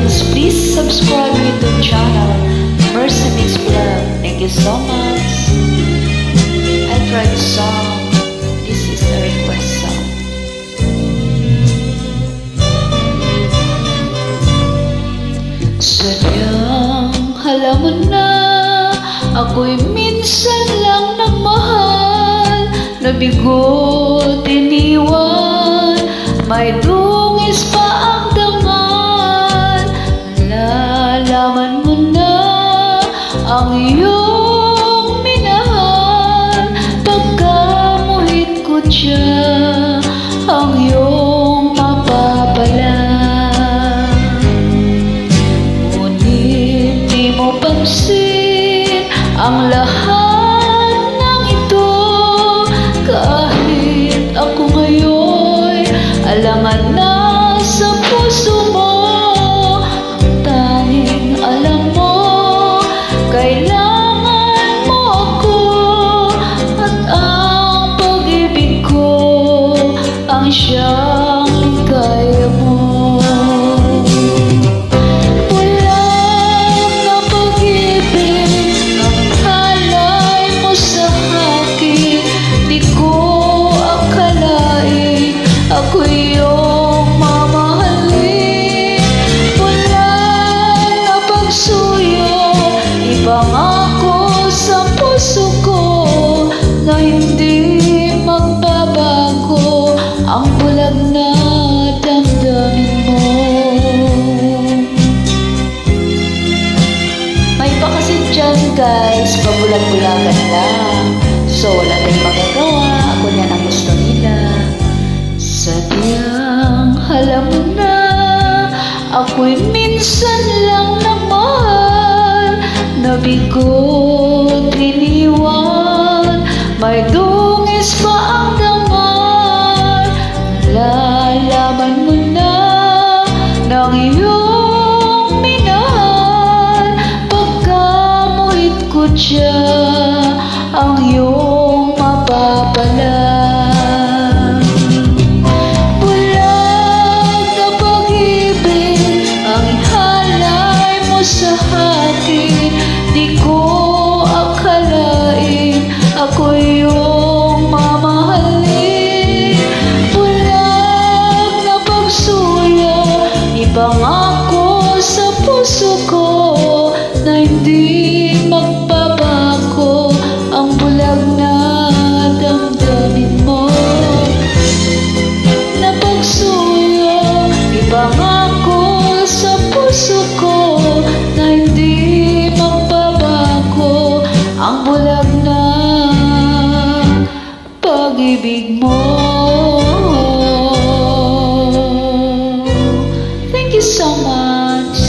guys, please subscribe YouTube channel Mercy Mix Vlog. Thank you so much. I tried the song. This is a request song. Sadyang alam mo na, ako'y minsan lang nagmahal, nabigo, tiniwan, may dungis pa ang dangal. Nalalaman mo na ang iyong minahal, pagkamuhit ko siya ang iyong mapapala. Ngunit di mo pansin ang lahat ng ito, kahit ako ngayon alangan na sa puso mo. Ang tanging alam mo, kailangan mo ako, at ang pag-ibig ko ang siyang ligaya mo. Ako iyong mamahalin, walang napagsuyo, ipangako sa puso ko na hindi magbabago ang bulag na damdamin mo. May pa kasi dyan guys, pabulag-bulagan lang, so wala tayong magagawa, ako yan ang gusto nila. Sadyang alam mo na, ako'y minsan lang nagmahal, nabigo, tiniwan, may dungis pa ang dangal. Nalalaman mo na ng iyong minahal, pagkamuhit ko siya ang iyong mapapala. Sa akin, di ko akalain ako iyong mamahalin. Bulag na pagsuyo, ipangako sa puso ko na hindi magbabago ang bulag na damdamin mo. Na pagsuyo, ipangako sa puso ko na hindi magbabago ang bulag na pag-ibig mo. Thank you so much.